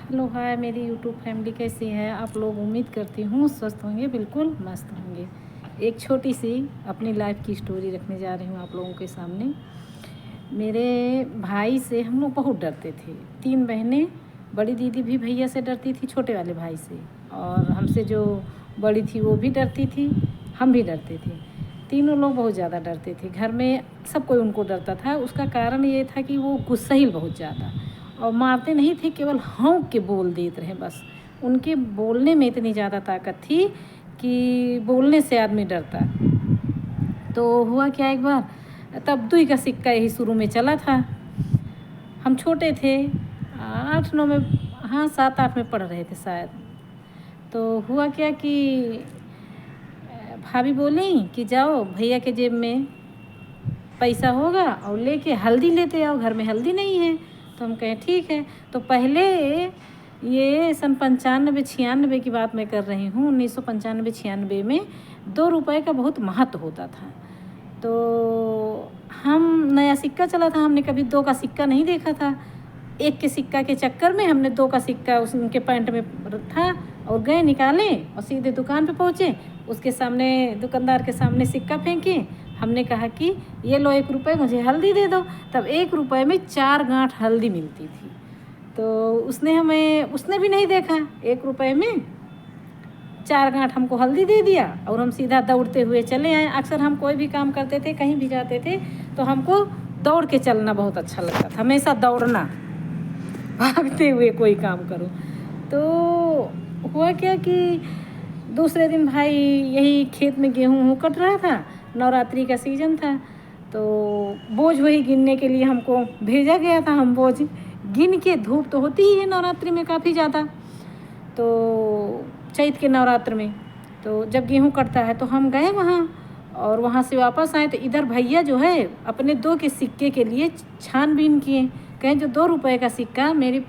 Hello hi मेरी YouTube family कैसी है आप लोग। उम्मीद करती हूँ स्वस्थ होंगे, बिल्कुल मस्त होंगे। एक छोटी सी अपनी लाइफ की स्टोरी रखने जा रही हूँ आप लोगों के सामने। मेरे भाई से हम लोग बहुत डरते थे। 3 बहनें, बड़ी दीदी भी भैया से डरती थी, छोटे वाले भाई से, और हमसे जो बड़ी थी वो भी डरती थी, हम भी डरते थे। तीनों लोग बहुत ज़्यादा डरते थे। घर में सब कोई उनको डरता था। उसका कारण ये था कि वो गुस्सैल बहुत ज़्यादा, और मारते नहीं थे, केवल हौंक के बोल देते रहे बस। उनके बोलने में इतनी ज़्यादा ताकत थी कि बोलने से आदमी डरता। तो हुआ क्या, एक बार तब दुई का सिक्का यही शुरू में चला था। हम छोटे थे, 8-9 में, हाँ 7-8 में पढ़ रहे थे शायद। तो हुआ क्या कि भाभी बोली कि जाओ भैया के जेब में पैसा होगा और लेके हल्दी लेते आओ, घर में हल्दी नहीं है। तो हम कहें ठीक है। तो पहले ये सन 95-96 की बात मैं कर रही हूँ। 1995-96 में 2 रुपए का बहुत महत्व होता था। तो हम, नया सिक्का चला था, हमने कभी 2 का सिक्का नहीं देखा था। 1 के सिक्का के चक्कर में हमने 2 का सिक्का उनके पैंट में था और गए निकाले और सीधे दुकान पे पहुँचे। उसके सामने, दुकानदार के सामने सिक्का फेंके। हमने कहा कि ये लो 1 रुपये, मुझे हल्दी दे दो। तब 1 रुपये में 4 गांठ हल्दी मिलती थी। तो उसने भी नहीं देखा, 1 रुपये में 4 गांठ हमको हल्दी दे दिया और हम सीधा दौड़ते हुए चले आए। अक्सर हम कोई भी काम करते थे, कहीं भी जाते थे, तो हमको दौड़ के चलना बहुत अच्छा लगता था। हमेशा दौड़ना, भागते हुए कोई काम करो। तो हुआ क्या कि दूसरे दिन भाई यही खेत में गेहूँ कट रहा था, नवरात्रि का सीज़न था। तो बोझ वही गिनने के लिए हमको भेजा गया था। हम बोझ गिन के, धूप तो होती ही है नवरात्रि में काफ़ी ज़्यादा, तो चैत के नवरात्र में, तो जब गेहूँ कटता है तो हम गए वहाँ, और वहाँ से वापस आए तो इधर भैया जो है अपने 2 के सिक्के के लिए छानबीन किए। कहें जो 2 रुपये का सिक्का मेरी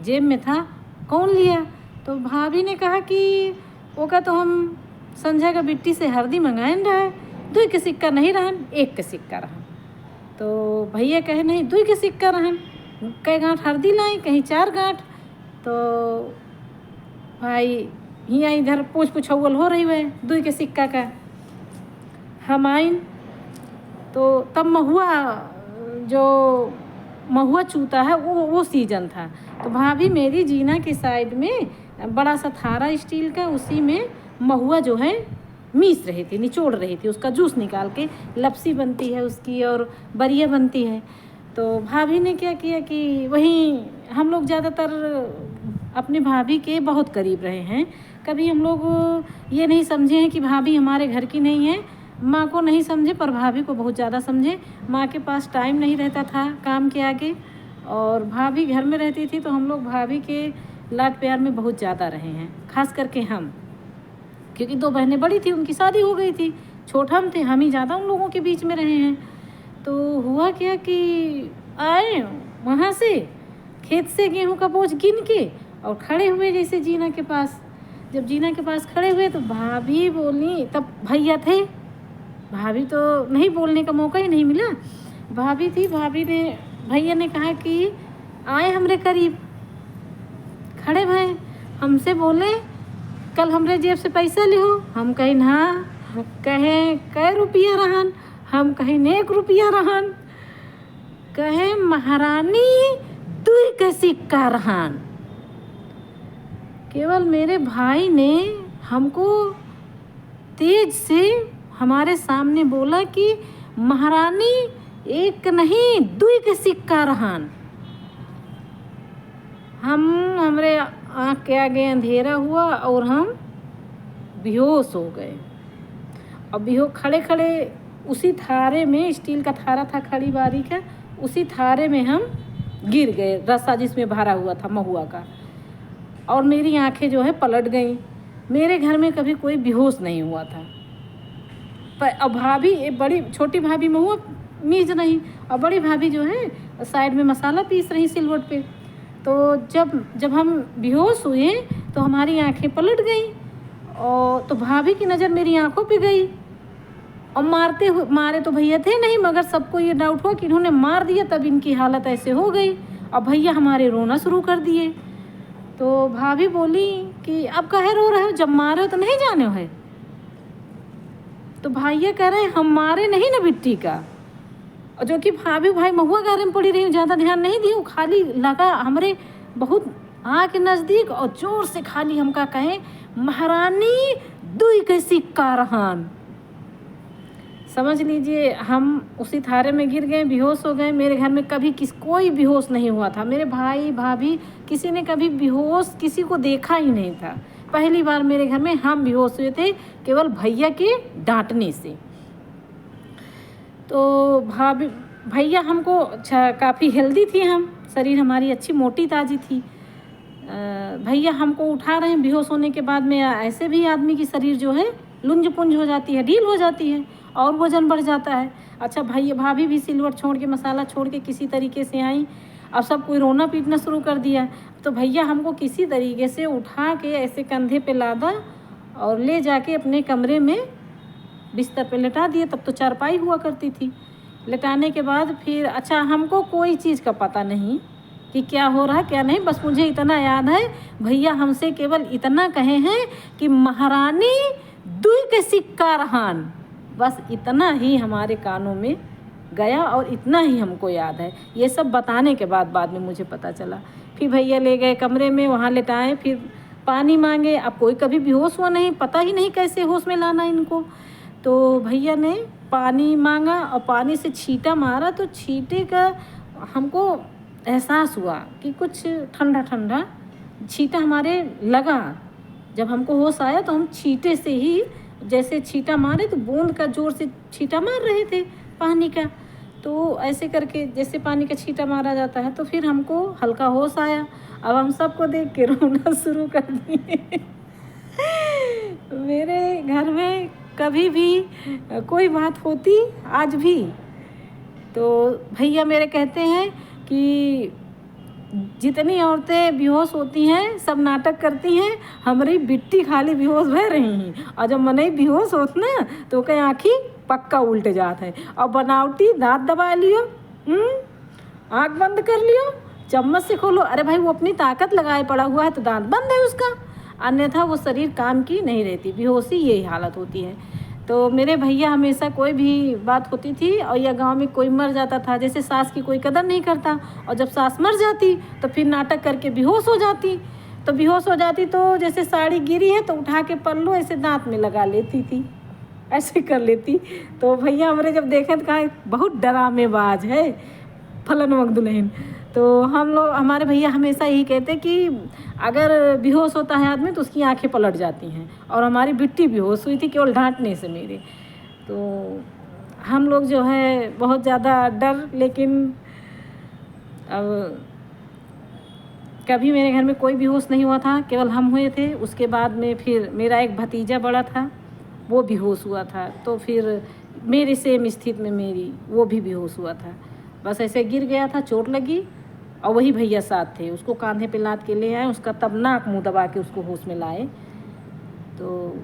जेब में था कौन लिया। तो भाभी ने कहा कि वो का तो हम संजय का बिट्टी से हल्दी मंगाए रहा, 2 के सिक्का नहीं रहन, 1 के सिक्का रहन। तो भैया कहे नहीं 2 के सिक्का रहन, कई गांठ हल्दी लाई, कहीं 4 गांठ। तो भाई यहाँ इधर पूछ पुछौल हो रही है 2 के सिक्का का। हम आइन तो तब महुआ चूता है वो सीजन था। तो भाभी मेरी जीना की साइड में बड़ा सा थारा स्टील का, उसी में महुआ जो है मीस रही थी, निचोड़ रही थी, उसका जूस निकाल के लपसी बनती है उसकी और बरिया बनती है। तो भाभी ने क्या किया कि वहीं हम लोग ज़्यादातर अपने भाभी के बहुत करीब रहे हैं। कभी हम लोग ये नहीं समझे हैं कि भाभी हमारे घर की नहीं है। माँ को नहीं समझे पर भाभी को बहुत ज़्यादा समझे। माँ के पास टाइम नहीं रहता था काम के आगे, और भाभी घर में रहती थी, तो हम लोग भाभी के लाड प्यार में बहुत ज़्यादा रहे हैं, खास करके हम, क्योंकि 2 बहनें बड़ी थी, उनकी शादी हो गई थी, छोटा हम थे, हम ही ज़्यादा उन लोगों के बीच में रहे हैं। तो हुआ क्या कि आए वहाँ से खेत से गेहूँ का बोझ गिन के और खड़े हुए जैसे जीना के पास। जब जीना के पास खड़े हुए तो भाभी बोली, तब भैया थे, भाभी तो नहीं बोलने का मौका ही नहीं मिला, भाभी थी। भैया ने कहा कि आए हमरे करीब, खड़े भय, हमसे बोले कल हमरे जेब से पैसा लिहो। हम कहीं ना, कहें कै रुपया रहन, हम कहीं 1 रुपया रहन, कहे महारानी 2 के सिक्का रहन। केवल मेरे भाई ने हमको तेज से हमारे सामने बोला कि महारानी 1 नहीं 2 के सिक्का रहन। हमरे आँख के आगे अंधेरा हुआ और हम बेहोश हो गए। और खड़े खड़े उसी थारे में, स्टील का थारा था खड़ी बारी का, उसी थारे में हम गिर गए, रस्सा जिसमें भरा हुआ था महुआ का, और मेरी आंखें जो है पलट गईं। मेरे घर में कभी कोई बेहोश नहीं हुआ था। पर अब भाभी, बड़ी छोटी भाभी महुआ मीज रही, और बड़ी भाभी जो है साइड में मसाला पीस रही सिलवट पे। तो जब हम बेहोश हुए तो हमारी आंखें पलट गईं, और तो भाभी की नज़र मेरी आंखों पे गई, और मारे तो भैया थे नहीं, मगर सबको ये डाउट हुआ कि इन्होंने मार दिया, तब इनकी हालत ऐसे हो गई। और भैया हमारे रोना शुरू कर दिए। तो भाभी बोली कि अब काहे रो रहे हो, जब मारे हो तो नहीं जाने हो है। तो भैया कह रहे हैं हमारे नहीं ना बिट्टी का। और जो कि भाभी भाई महुआ गारे में पड़ी रही हूँ, ज़्यादा ध्यान नहीं दी हूँ, खाली लगा हमरे बहुत आँख के नज़दीक और ज़ोर से खाली हमका कहें महारानी दुई के सिक्का रहन। समझ लीजिए हम उसी थारे में गिर गए, बेहोश हो गए। मेरे घर में कभी कोई बेहोश नहीं हुआ था, मेरे भाई भाभी किसी ने कभी बेहोश किसी को देखा ही नहीं था। पहली बार मेरे घर में हम बेहोश हुए थे, केवल भैया के डांटने से। तो भाभी भैया हमको अच्छा काफ़ी हेल्दी थी, हम शरीर हमारी अच्छी मोटी ताज़ी थी। भैया हमको उठा रहे हैं, बेहोश होने के बाद में ऐसे भी आदमी की शरीर जो है लुंज पुंज हो जाती है, ढील हो जाती है और वज़न बढ़ जाता है। अच्छा भैया भाभी भी सिलवट छोड़ के मसाला छोड़ के किसी तरीके से आई। अब सब कोई रोना पीटना शुरू कर दिया। तो भैया हमको किसी तरीके से उठा के ऐसे कंधे पे लादा और ले जाके अपने कमरे में बिस्तर पे लेटा दिए। तब तो चारपाई हुआ करती थी। लेटाने के बाद फिर अच्छा हमको कोई चीज़ का पता नहीं कि क्या हो रहा क्या नहीं, बस मुझे इतना याद है भैया हमसे केवल इतना कहे हैं कि महारानी दुई के सिक्का रहन। बस इतना ही हमारे कानों में गया और इतना ही हमको याद है। ये सब बताने के बाद में मुझे पता चला। फिर भैया ले गए कमरे में, वहाँ लेटाए, फिर पानी मांगे। अब कोई कभी बेहोश हुआ नहीं, पता ही नहीं कैसे होश में लाना इनको। तो भैया ने पानी मांगा और पानी से छींटा मारा, तो छींटे का हमको एहसास हुआ कि कुछ ठंडा ठंडा छींटा हमारे लगा। जब हमको होश आया तो हम छींटे से ही जैसे छींटा मारे तो बूंद का जोर से छींटा मार रहे थे पानी का। तो ऐसे करके जैसे पानी का छींटा मारा जाता है, तो फिर हमको हल्का होश आया। अब हम सबको देख के रोना शुरू कर दिए। मेरे घर में कभी भी कोई बात होती आज भी तो भैया मेरे कहते हैं कि जितनी औरतें बेहोश होती हैं सब नाटक करती हैं, हमारी बिट्टी खाली बेहोश भय रही हैं। और जब मनई बेहोश होत ना तो कहीं आँखी पक्का उल्ट जात है। और बनावटी दांत दबा लियो, आँख बंद कर लियो, चम्मच से खोलो। अरे भाई वो अपनी ताकत लगाए पड़ा हुआ है तो दांत बंद है उसका, अन्यथा वो शरीर काम की नहीं रहती। बेहोशी यही हालत होती है। तो मेरे भैया हमेशा कोई भी बात होती थी और या गांव में कोई मर जाता था, जैसे सास की कोई कदर नहीं करता, और जब सास मर जाती तो फिर नाटक करके बेहोश हो जाती। तो बेहोश हो जाती तो जैसे साड़ी गिरी है तो उठा के पल्लू ऐसे दांत में लगा लेती थी, ऐसे कर लेती। तो भैया हमारे जब देखे तो कहा बहुत डरामेबाज है फलन वक्त दुल्हन। तो हम लोग हमारे भैया हमेशा यही कहते कि अगर बेहोश होता है आदमी तो उसकी आंखें पलट जाती हैं। और हमारी बिट्टी बेहोश हुई थी केवल डांटने से मेरे। तो हम लोग जो है बहुत ज़्यादा डर, लेकिन अब कभी मेरे घर में कोई बेहोश नहीं हुआ था, केवल हम हुए थे। उसके बाद में फिर मेरा एक भतीजा बड़ा था, वो बेहोश हुआ था। तो फिर मेरे सेम स्थिति में मेरी वो भी बेहोश हुआ था। बस ऐसे गिर गया था, चोट लगी और वही भैया साथ थे, उसको कांधे पे लाद के ले आए, उसका तब नाक मुंह दबा के उसको होश में लाए। तो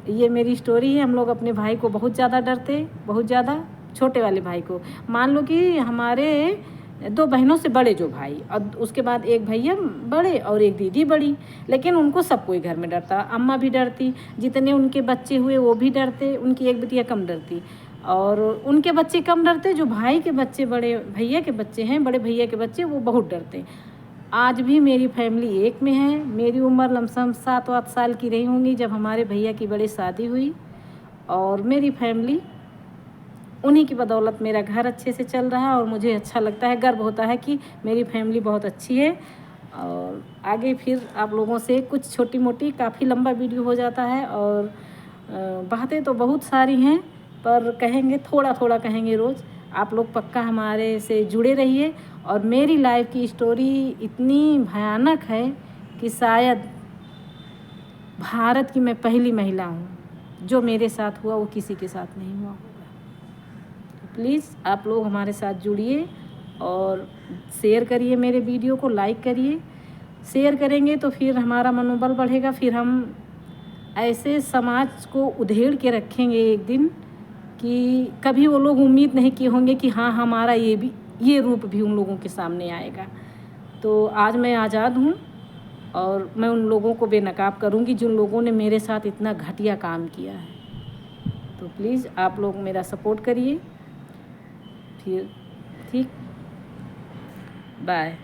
ये मेरी स्टोरी है। हम लोग अपने भाई को बहुत ज़्यादा डरते, बहुत ज़्यादा, छोटे वाले भाई को। मान लो कि हमारे 2 बहनों से बड़े जो भाई, और उसके बाद एक भैया बड़े और एक दीदी बड़ी, लेकिन उनको सब कोई घर में डरता। अम्मा भी डरती, जितने उनके बच्चे हुए वो भी डरते, उनकी एक बिटिया कम डरती और उनके बच्चे कम डरते। जो भाई के बच्चे, बड़े भैया के बच्चे हैं, बड़े भैया के बच्चे, वो बहुत डरते। आज भी मेरी फैमिली एक में है। मेरी उम्र लमसम 7-8 साल की रही होंगी जब हमारे भैया की बड़ी शादी हुई, और मेरी फैमिली उन्हीं की बदौलत मेरा घर अच्छे से चल रहा है और मुझे अच्छा लगता है, गर्व होता है कि मेरी फैमिली बहुत अच्छी है। और आगे फिर आप लोगों से कुछ छोटी मोटी, काफ़ी लंबा वीडियो हो जाता है और बातें तो बहुत सारी हैं, पर कहेंगे थोड़ा थोड़ा कहेंगे रोज़। आप लोग पक्का हमारे से जुड़े रहिए। और मेरी लाइफ की स्टोरी इतनी भयानक है कि शायद भारत की मैं पहली महिला हूँ, जो मेरे साथ हुआ वो किसी के साथ नहीं हुआ होगा। तो प्लीज़ आप लोग हमारे साथ जुड़िए और शेयर करिए, मेरे वीडियो को लाइक करिए। शेयर करेंगे तो फिर हमारा मनोबल बढ़ेगा, फिर हम ऐसे समाज को उधेड़ के रखेंगे एक दिन कि कभी वो लोग उम्मीद नहीं किए होंगे कि हाँ हमारा ये रूप भी उन लोगों के सामने आएगा। तो आज मैं आज़ाद हूँ और मैं उन लोगों को बेनकाब करूँगी जिन लोगों ने मेरे साथ इतना घटिया काम किया है। तो प्लीज़ आप लोग मेरा सपोर्ट करिए। फिर ठीक, बाय।